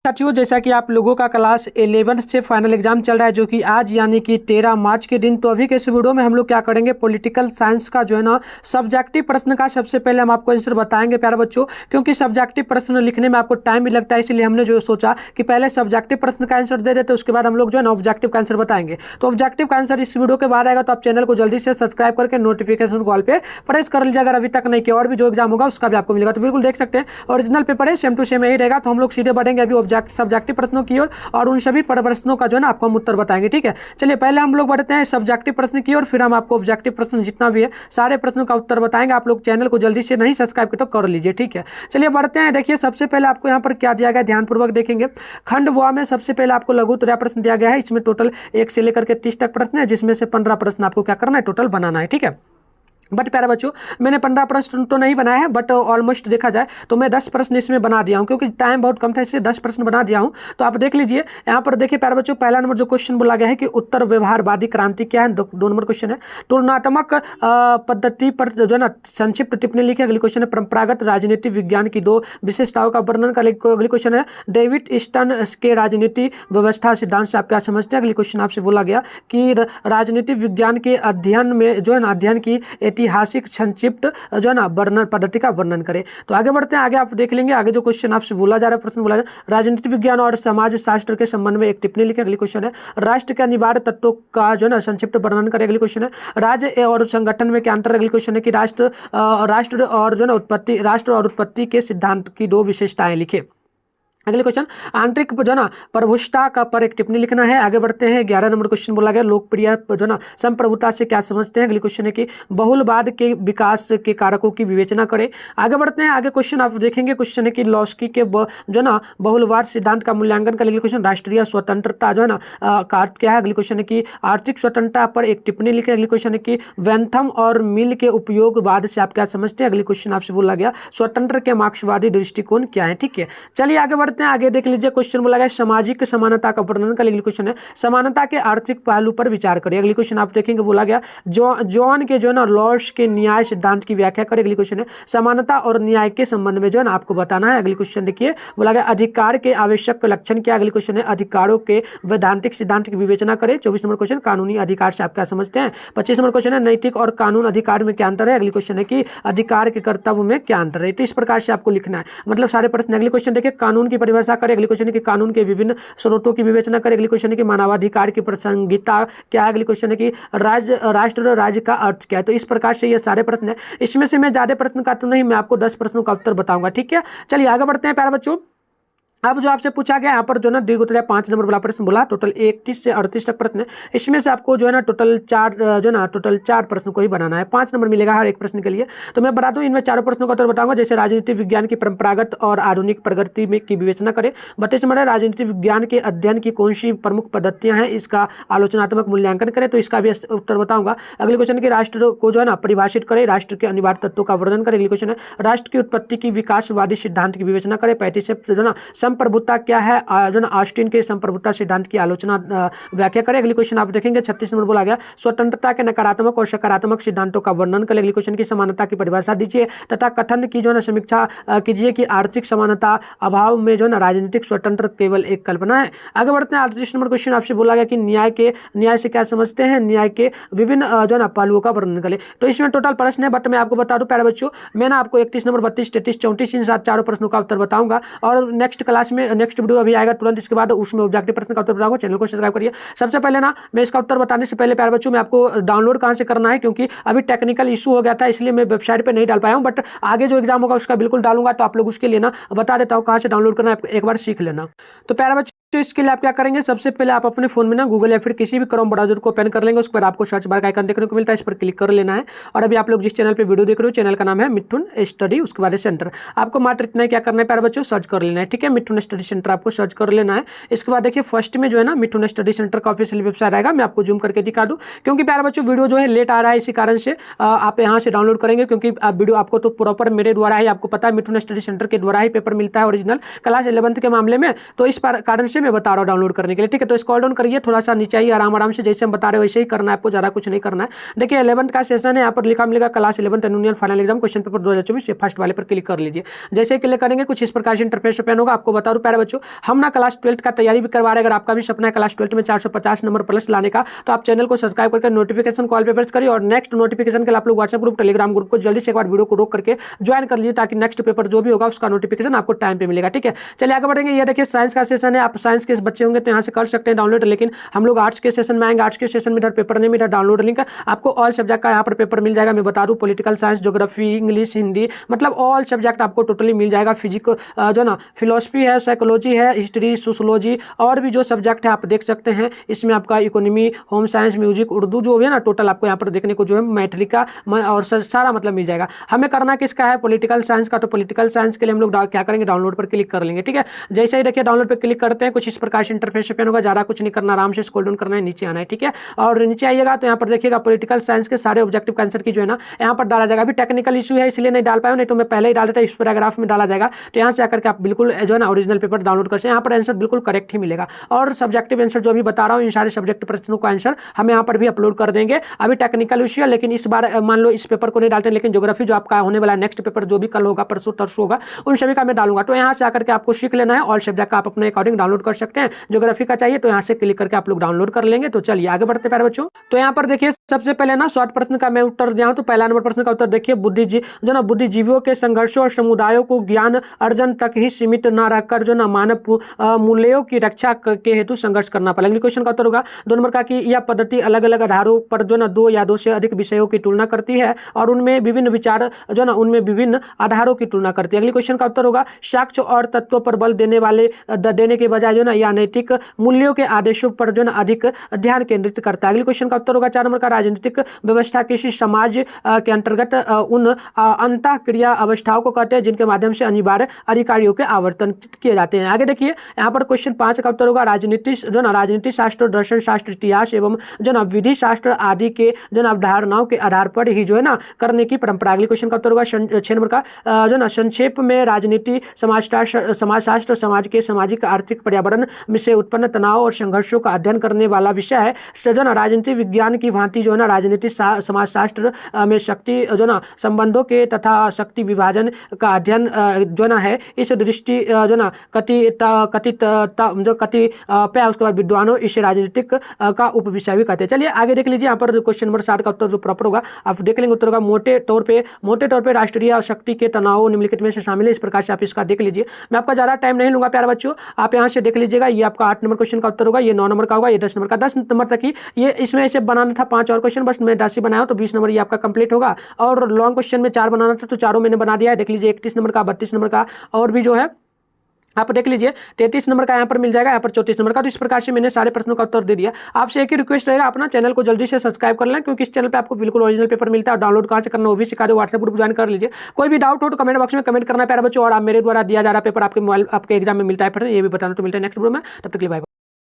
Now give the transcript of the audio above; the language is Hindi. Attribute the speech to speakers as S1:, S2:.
S1: साथियों, जैसा कि आप लोगों का क्लास 11 से फाइनल एग्जाम चल रहा है जो कि आज यानी कि 13 मार्च के दिन। तो अभी के इस वीडियो में हम लोग क्या करेंगे, पॉलिटिकल साइंस का जो है ना सब्जेक्टिव प्रश्न का सबसे पहले हम आपको आंसर बताएंगे प्यारे बच्चों। क्योंकि सब्जेक्टिव प्रश्न लिखने में आपको टाइम भी लगता है, इसलिए हमने जो सोचा कि पहले सब्जेक्टिव प्रश्न का आंसर दे देते, उसके बाद हम लोग जो है ना ऑब्जेक्टिव का आंसर बताएंगे। तो ऑब्जेक्टिव का आंसर इस वीडियो के बाद आएगा, तो आप चैनल को जल्दी से सब्सक्राइब करके नोटिफिकेशन कॉल पे प्रेस कर लीजिए अगर अभी तक नहीं किया। और भी जो एग्जाम होगा उसका भी आपको मिलेगा। तो बिल्कुल देख सकते हैं ओरिजिनल पेपर है, सेम टू सेम यही रहेगा। तो हम लोग सीधे बढ़ेंगे अभी सब्जेक्टिव प्रश्नों की ओर और उन सभी प्रश्नों का जो है ना आपको हम उत्तर बताएंगे। ठीक है, चलिए पहले हम लोग बढ़ते हैं सब्जेक्टिव प्रश्न की ओर, फिर हम आपको ऑब्जेक्टिव प्रश्न जितना भी है सारे प्रश्नों का उत्तर बताएंगे। आप लोग चैनल को जल्दी से नहीं सब्सक्राइब किया तो कर लीजिए। ठीक है, चलिए बढ़ते हैं। देखिए सबसे पहले आपको यहाँ पर क्या दिया गया, ध्यानपूर्वक देखेंगे। खंड व में सबसे पहले आपको लघु उत्तरीय प्रश्न दिया गया है। इसमें टोटल 1 से लेकर के 30 तक प्रश्न है, जिसमें से 15 प्रश्न आपको क्या करना है, टोटल बनाना है। ठीक है, बट प्यारे बच्चों मैंने 15 प्रश्न तो नहीं बनाया है, बट ऑलमोस्ट देखा जाए तो मैं 10 प्रश्न इसमें बना दिया हूं, क्योंकि टाइम बहुत कम था इसलिए 10 प्रश्न बना दिया हूं। तो आप देख लीजिए यहाँ पर। देखिए प्यारे बच्चों, पहला नंबर जो क्वेश्चन बोला गया है कि उत्तर व्यवहारवादी क्रांति क्या है। 2 नंबर क्वेश्चन है तुलनात्मक पद्धति पर जो है ना संक्षिप्त टिप्पणी लिखी। अगली क्वेश्चन है परंपरागत राजनीति विज्ञान की 2 विशेषताओं का वर्णन कर। अगली क्वेश्चन है डेविड स्टर्न के राजनीति व्यवस्था सिद्धांत से आप क्या समझते हैं। अगली क्वेश्चन आपसे बोला गया कि राजनीति विज्ञान के अध्ययन में जो है ना अध्ययन की ऐतिहासिक संक्षिप्त जो है ना वर्णन पद्धति का वर्णन करें। तो आगे बढ़ते हैं, आगे आप देख लेंगे। आगे जो क्वेश्चन आपसे बोला जा रहा है, प्रश्न बोला जा रहा है, राजनीति विज्ञान और समाज शास्त्र के संबंध में एक टिप्पणी लिखें। अगली क्वेश्चन है राष्ट्र के अनिवार्य तत्वों का जो है ना संक्षिप्त वर्णन करें। अगली क्वेश्चन है राज्य और संगठन में क्या अंतर है। अगली क्वेश्चन है कि राष्ट्र और जो है ना राष्ट्र और उत्पत्ति के सिद्धांत की 2 विशेषताएं लिखें। अगले क्वेश्चन आंतरिक जो ना प्रभुष्ठता का पर एक टिप्पणी लिखना है। आगे बढ़ते हैं, 11 नंबर क्वेश्चन बोला गया लोकप्रिय जो ना संप्रभुता से क्या समझते हैं। अगले क्वेश्चन है कि बहुलवाद के विकास के कारकों की विवेचना करें। आगे बढ़ते हैं, आगे क्वेश्चन आप देखेंगे। क्वेश्चन है कि लॉस्की के जो ना बहुलवाद सिद्धांत का मूल्यांकन करें। अगले क्वेश्चन राष्ट्रीय स्वतंत्रता जो है ना का अर्थ क्या है। अगले क्वेश्चन है कि आर्थिक स्वतंत्रता पर एक टिप्पणी लिखें। अगले क्वेश्चन है कि वेंथम और मिल के उपयोगवाद से आप क्या समझते हैं। अगले क्वेश्चन आपसे बोला गया स्वतंत्र के मार्क्सवादी दृष्टिकोण क्या है। ठीक है, चलिए आगे बढ़ते हैं। आगे देख लीजिए, क्वेश्चन बोला गया सामाजिक समानता का वर्णन करें। अगली क्वेश्चन है समानता के आर्थिक पहलू पर विचार करें। अगली क्वेश्चन आप देखेंगे बोला गया जॉन के जो है ना लॉर्ड्स के न्याय सिद्धांत की व्याख्या करें। अगली क्वेश्चन है समानता और न्याय के संबंध में जो है ना आपको बताना है। अगली क्वेश्चन देखिए बोला गया अधिकार के आवश्यक लक्षण क्या। अगली क्वेश्चन है अधिकारों के वैधानिक सिद्धांत की विवेचना करें। 24 नंबर क्वेश्चन कानूनी अधिकार से आप क्या समझते हैं। 25 नंबर क्वेश्चन है नैतिक और कानून अधिकार में क्या अंतर है। अगली क्वेश्चन है कि अधिकार के कर्तव्य में क्या अंतर है। तो इस प्रकार से आपको लिखना है, मतलब सारे प्रश्न। अगले क्वेश्चन देखिए कानून की परिभाषा करें। अगली क्वेश्चन है कि कानून के विभिन्न स्रोतों की विवेचना करें। अगली क्वेश्चन है कि मानवाधिकार की प्रासंगिकता क्या है। अगली क्वेश्चन है कि राष्ट्र राज्य का अर्थ क्या है। तो इस प्रकार से ये सारे प्रश्न है। इसमें से मैं ज्यादा प्रश्न का तो नहीं, मैं आपको 10 प्रश्नों का उत्तर बताऊंगा। ठीक है, चलिए आगे बढ़ते हैं प्यारे बच्चों। अब जो आपसे पूछा गया यहाँ पर जो ना दीर्घ उत्तरीय 5 नंबर वाला प्रश्न बोला, टोटल 31 से 38 तक प्रश्न है। इसमें से आपको जो है ना टोटल 4 प्रश्न को ही बनाना है। 5 नंबर मिलेगा हर एक प्रश्न के लिए। तो मैं बता दूं इनमें चारों प्रश्नों का उत्तर बताऊंगा। जैसे राजनीति विज्ञान की परंपरागत और आधुनिक प्रगति में की विवेचना करें। 32 नंबर है राजनीति विज्ञान के अध्ययन की कौन सी प्रमुख पद्धतियां हैं, इसका आलोचनात्मक मूल्यांकन करें। तो इसका भी उत्तर बताऊंगा। अगले क्वेश्चन की राष्ट्र को जो है ना परिभाषित करें, राष्ट्र के अनिवार्य तत्वों का वर्णन करें। अगले क्वेश्चन है राष्ट्र की उत्पत्ति की विकासवादी सिद्धांत की विवेचना करें। 35 से जो ना संप्रभुता क्या है, जो ना ऑस्टिन के संप्रभुता सिद्धांत की आलोचना व्याख्या करें। अगली क्वेश्चन आप देखेंगे 36 नंबर बोला गया स्वतंत्रता के नकारात्मक और सकारात्मक सिद्धांतों का वर्णन करें। अगली क्वेश्चन की समानता की परिभाषा दीजिए तथा कथन की जो है ना समीक्षा कीजिए कि आर्थिक समानता अभाव में जो है ना राजनीतिक स्वतंत्र केवल एक कल्पना है। आगे बढ़ते हैं, 38 नंबर क्वेश्चन आपसे बोला गया कि न्याय से क्या समझते हैं, न्याय के विभिन्न जो है ना पहलुओं का वर्णन करें। तो इसमें टोटल प्रश्न है, बट मैं आपको बता दूं प्यारे बच्चों, मैं ना आपको 31 नंबर 32 33 34 इन 4 प्रश्नों का उत्तर बताऊंगा। और नेक्स्ट क्लास में नेक्स्ट वीडियो अभी आएगा तुरंत, इसके बाद उसमें ऑब्जेक्टिव प्रश्न का उत्तर बताऊंगा। चैनल को सब्सक्राइब करिए। सबसे पहले ना मैं इसका उत्तर बताने से पहले प्यारे बच्चों मैं आपको डाउनलोड कहां से करना है, क्योंकि अभी टेक्निकल इशू हो गया था इसलिए मैं वेबसाइट पे नहीं डाल पाया हूं, बट आगे जो एग्जाम होगा उसका बिल्कुल डालूंगा। तो आप लोग उसके लिए ना बता देता हूं कहां से डाउनलोड करना है, एक बार सीख लेना। तो प्यारे बच्चों तो इसके लिए आप क्या करेंगे, सबसे पहले आप अपने फोन में ना गूगल या फिर किसी भी क्रोम ब्राउजर को ओपन कर लेंगे। उसके बाद आपको सर्च बार का आइकन देखने को मिलता है, इस पर क्लिक कर लेना है। और अभी आप लोग जिस चैनल पे वीडियो देख रहे हो चैनल का नाम है मिथुन स्टडी, उसके बाद सेंटर। आपको मात्र इतना ही क्या करना है प्यारे बच्चों, सर्च कर लेना है। ठीक है, मिथुन स्टडी सेंटर आपको सर्च कर लेना है। इसके बाद देखिए फर्स्ट में जो है ना मिथुन स्टडी सेंटर का ऑफिशियल वेबसाइट आएगा। मैं आपको जूम करके दिखा दूं, क्योंकि प्यारे बच्चों वीडियो जो है लेट आ रहा है, इसी कारण से आप यहाँ से डाउनलोड करेंगे, क्योंकि वीडियो आपको तो प्रॉपर मेरे द्वारा ही, आपको पता है मिथुन स्टडी सेंटर के द्वारा ही पेपर मिलता है ओरिजिनल क्लास 11th के मामले में। तो इस कारण से से मैं बता रहा हूँ डाउनलोड करने के लिए, ठीक है। तो स्क्रॉल डाउन करिए, थोड़ा सा नीचे आइए, आराम आराम से जैसे हम बता रहे हैं वैसे ही करना है आपको, ज़्यादा कुछ नहीं करना है। देखिए 11th का सेशन है, यहाँ पर लिखा मिलेगा class 11th annual final exam question paper 2024, first वाले पर क्लिक कर लीजिए। जैसे ही क्लिक करेंगे कुछ इस प्रकार से इंटरफेस ओपन होगा। आपको बता दूं प्यारे बच्चों, हम ना क्लास 12th का तैयारी भी करवा रहे हैं। अगर आपका भी सपना है क्लास 12th में 450 नंबर प्लस लाने का, तो आप चैनल को सब्सक्राइब करके नोटिफिकेशन कॉल पे प्रेस करिए, और नेक्स्ट नोटिफिकेशन के लिए आप लोग व्हाट्सएप ग्रुप, टेलीग्राम ग्रुप को जल्दी से एक बार वीडियो को रोक करके ज्वाइन कर लीजिए, ताकि नेक्स्ट पेपर जो भी होगा उसका नोटिफिकेशन आपको टाइम पे मिलेगा, ठीक है। चलिए आगे बढ़ेंगे। ये देखिए साइंस का सेशन है, आप साइंस के बच्चे होंगे तो यहाँ से कर सकते हैं डाउनलोड, लेकिन हम लोग आर्ट्स के सेशन में आएंगे। आर्ट्स के सेशन में इधर पेपर नहीं, इधर डाउनलोड लिंक आपको ऑल सब्जेक्ट का यहाँ पर पेपर मिल जाएगा। मैं बता दूं political science, geography, English, Hindi, मतलब ऑल सब्जेक्ट आपको टोटली मिल जाएगा। फिजिक्स जो ना फिलोसफी है, साइकोलॉजी है, हिस्ट्री, सोशोलॉजी, और भी जो सब्जेक्ट है आप देख सकते हैं। इसमें आपका economy, home science, music, Urdu जो भी है ना, टोटल आपको यहाँ पर देखने को जो है मैथिली का और सारा मतलब मिल जाएगा। हमें करना किसका है, पॉलिटिकल साइंस का। तो पॉलिटिकल साइंस के लिए हम लोग क्या करेंगे, डाउनलोड पर क्लिक कर लेंगे, ठीक है। जैसे ही देखिए डाउनलोड पर क्लिक करते हैं कुछ इस प्रकार से इंटरफेस ओपन होगा। ज़्यादा कुछ नहीं करना, आराम से स्क्रॉल डाउन करना है, नीचे आना है, ठीक है। और नीचे आइएगा तो यहाँ पर देखिएगा पॉलिटिकल साइंस के सारे ऑब्जेक्टिव का आंसर की जो है ना यहाँ पर डाला जाएगा। अभी टेक्निकल इशू है इसलिए नहीं डाल पाया, नहीं तो मैं पहले ही डाल देता, इस पैराग्राफ में डाला जाएगा। तो यहाँ से आकर के आप बिल्कुल जो है ना ओरिजिनल पेपर डाउनलोड कर सकते हैं। यहाँ पर आंसर बिल्कुल करेक्ट ही मिलेगा, और सब्जेक्टिव आंसर जो भी बता रहा हूँ इन सारे सब्जेक्ट प्रश्नों का आंसर हम यहाँ पर भी अपलोड कर देंगे। अभी टेक्निकल इशू है, लेकिन इस बार मान लो इस पेपर को नहीं डालते, लेकिन ज्योग्राफी जो आपका होने वाला नेक्स्ट पेपर जो भी कल होगा, परसों तरसों होगा, उन सभी का मैं डालूंगा। तो यहाँ से आकर के आपको सीख लेना है, ऑल सब्जेक्ट का आप अपने अकॉर्डिंग डाउनलोड कर सकते हैं। ज्योग्राफी का चाहिए तो यहाँ से क्लिक करके आप लोग डाउनलोड कर लेंगे। तो चलिए आगे बढ़ते प्यारे बच्चों। तो यहाँ पर देखिए सबसे पहले ना शॉर्ट प्रश्न का मैं उत्तर दिया हूं। तो पहला नंबर प्रश्न का उत्तर देखिए, बुद्धिजीवियों के संघर्षों और समुदायों को ज्ञान अर्जन तक ही सीमित न रहकर जो ना मानव मूल्यों की रक्षा के हेतु संघर्ष करना पड़ेगा। अगले क्वेश्चन का उत्तर होगा 2 नंबर का कि यह पद्धति अलग अलग आधारों पर जो ना 2 या 2 से अधिक विषयों की तुलना करती है और उनमें विभिन्न विचार जो ना उनमें विभिन्न आधारों की तुलना करती है। अगले क्वेश्चन का उत्तर होगा साक्ष्य और तत्वों पर बल देने के बजाय जो ना या नैतिक मूल्यों के आदेशों पर जो ना अधिक ध्यान केंद्रित करता है। अगले क्वेश्चन का उत्तर होगा 4 नंबर का राजनीतिक व्यवस्था किसी समाज के अंतर्गत उन अंतः क्रिया अवस्थाओं को कहते हैं जिनके माध्यम से अनिवार्य अधिकारियों के आवर्तन किए जाते हैं। आगे देखिए यहाँ पर क्वेश्चन 5 का उत्तर होगा राजनीति शास्त्र, दर्शन शास्त्र, इतिहास एवं जो ना विधि शास्त्र आदि के जो ना अवधारणाओं के आधार पर ही जो है ना करने की परंपरा। अगले क्वेश्चन का उत्तर होगा 6 नंबर का जो ना संक्षेप में राजनीति समाजशास्त्र समाज के सामाजिक आर्थिक पर्यावरण में से उत्पन्न तनाव और संघर्षों का अध्ययन करने वाला विषय है। जो ना राजनीति विज्ञान की भांति जो है ना राजनीति समाजशास्त्र में शक्ति जो ना संबंधों के तथा शक्ति विभाजन का अध्ययन जो ना है। इस दृष्टि जो ना कतिपय उसके बाद विद्वानों इस राजनीतिक का उपविषय भी कहते हैं। चलिए आगे देख लीजिए। यहाँ पर क्वेश्चन नंबर 60 का उत्तर जो प्रॉपर होगा आप देख लेंगे। उत्तर होगा मोटे तौर पे राष्ट्रीय शक्ति के तनाव निम्नलिखित में से शामिल है। इस प्रकार से आप इसका देख लीजिए। मैं आपका ज़्यादा टाइम नहीं लूंगा प्यारे बच्चों, आप यहाँ से देख लीजिएगा। ये आपका 8 नंबर क्वेश्चन का उत्तर होगा, ये 9 नंबर का होगा, ये 10 नंबर का 10 नंबर तक ही ये इसमें ऐसे बनाना था 5 और क्वेश्चन, बस मैं 10 ही बनाया तो 20 नंबर ये आपका कंप्लीट होगा। और लॉन्ग क्वेश्चन में 4 बनाना था तो चारों मैंने बना दिया है। देख लीजिए 31 नंबर का, 32 नंबर का, और भी जो है आप देख लीजिए 33 नंबर का यहाँ पर मिल जाएगा, यहाँ पर 34 नंबर का। तो इस प्रकार से मैंने सारे प्रश्नों का उत्तर दे दिया। आपसे एक ही रिक्वेस्ट रहेगा, अपना चैनल को जल्दी से सब्सक्राइब कर लें, क्योंकि इस चैनल पे आपको बिल्कुल ओरिजिनल पेपर मिलता है। और डाउनलोड कहाँ से करना वो भी सिखा दो, व्हाट्सएप ग्रुप ज्वाइन कर लीजिए। कोई भी डाउट हो तो कमेंट बॉक्स में कमेंट करना प्यारे बच्चों। और आप मेरे द्वारा दिया जा रहा पेपर आपके मोबाइल आपके एग्जाम में मिलता है, फिर ये भी बताना तो मिलता है नेक्स्ट वीडियो में। तब तक के लिए बाय।